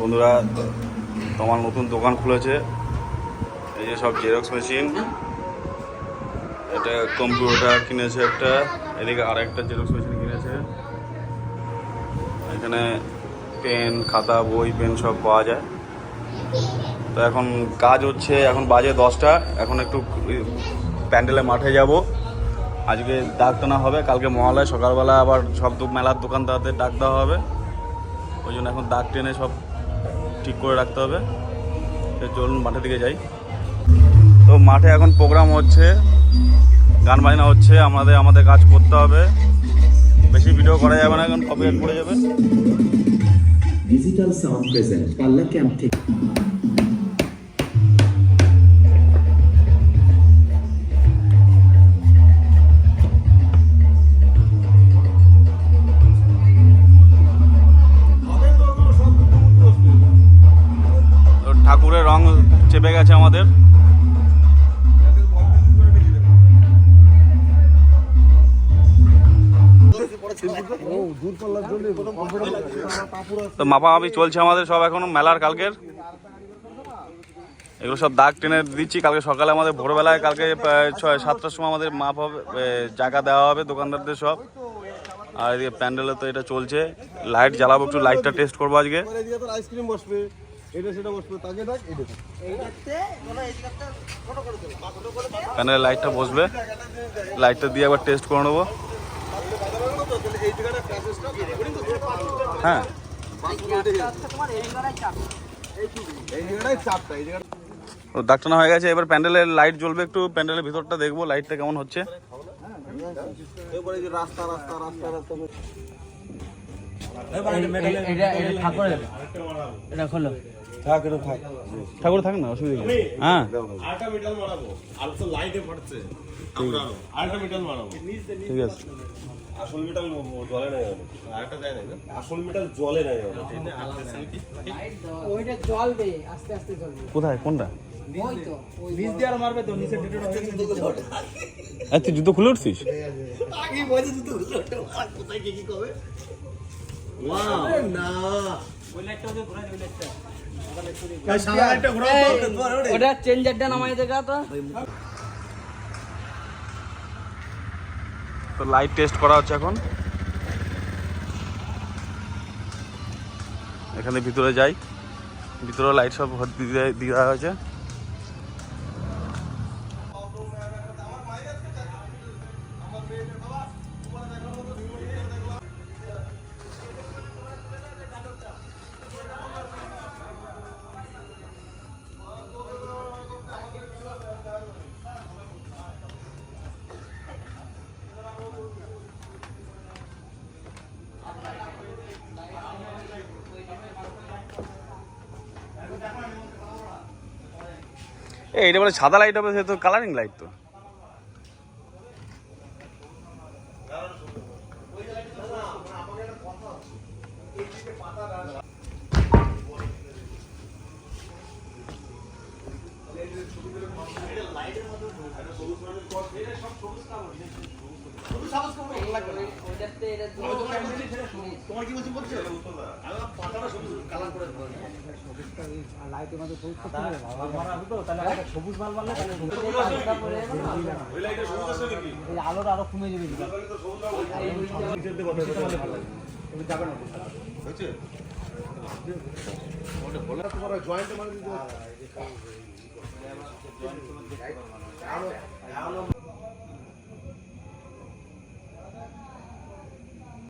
বন্ধুরা তোমার নতুন দোকান খুলেছে, এই যে সব জেরক্স মেশিন, এটা কম্পিউটার কিনেছে একটা, এদিকে আরেকটা জেরক্স মেশিন কিনেছে। এখানে পেন, খাতা, বই, পেন সব পাওয়া যায়। তো এখন কাজ হচ্ছে, এখন বাজে 10টা। এখন একটু প্যান্ডেলে মাঠে যাব, আজকে ডাক টানা হবে, কালকে মহালয়, সকালবেলা আবার সব মেলার দোকানদারদের ডাক দেওয়া হবে। ওই জন্য এখন দাগ টেনে সব ঠিক করে রাখতে হবে। চলুন মাঠের দিকে যাই। তো মাঠে এখন প্রোগ্রাম হচ্ছে, গান বাজনা হচ্ছে, আমাদের কাজ করতে হবে। বেশি ভিডিও করা যাবে না, এখন কপিরাইট পড়ে যাবে। ডিজিটাল সাউন্ড প্রেজেন্ট পাল্লা ক্যাম্প থেকে ঠাকুরের রং চেপে গেছে আমাদের। তো মাপামাপি চলছে আমাদের সব, এখনো মেলার কালকের এগুলো সব দাগ টেনে দিচ্ছি। কালকে সকালে আমাদের ভোরবেলায়, কালকে 7টার সময় আমাদের মাপ হবে, জায়গা দেওয়া হবে দোকানদারদের সব। আর এদিকে প্যান্ডেলে তো এটা চলছে, লাইট জ্বালাবো, একটু লাইটটা টেস্ট করবো আজকে। প্যান্ডেলের লাইটটা বসবে, লাইটটা দিয়ে একবার টেস্ট করে নেবো। হ্যাঁ, দাগ টানা হয়ে গেছে, এবার প্যান্ডেলের লাইট জ্বলবে, একটু প্যান্ডেলের ভিতরটা দেখবো লাইটটা কেমন হচ্ছে। ঠাকুর থাক না, অসুবিধা নেই। হ্যাঁ, ঠিক আছে। আসল মেটাল জলে নাই, আরেকটা যায় না, আসল মেটাল জলে নাই, ওইটা জ্বলবে, আস্তে আস্তে জ্বলবে। কোথায়, কোনটা? ওই তো নিচ দিয়ে আর মারবে তো, নিচে ডিটেক্টর হয়ে গেছে। আচ্ছা, তুই জুতো খুলে উঠছিস? আগে বসে জুতো খুলে কোথায় কি কবে? ওয়াও, না ওই লাইটটা ওই ঘোরা, ওই লাইটটা সাদা লাইটটা ঘোরাও তো, ওটা চেঞ্জারটা নামাই দেখা তো। তো লাইট টেস্ট করা হচ্ছে এখন। এখানে ভিতরে যাই, ভিতরে লাইট সব দেওয়া হয়েছে। এইটা বলে সাদা লাইট হবে, সে তো কালারিং লাইট তো। তোমার কি বলছি বলছো? পাতাটা সবুজ কালার করে লাইটের মধ্যে সবুজ করতে হবে, মারা হবে তো, তাহলে সবুজ মাল মারলে তাহলে ওই লাইটে সবুজ আছে নাকি? এই আলোটা আরো কমে যাবে। তাহলে তো সবুজ আলো নিচেতে কথা বলে তুমি যাবে না হয়েছে? ওটা বলে তোমার জয়েন্ট মানে দিতে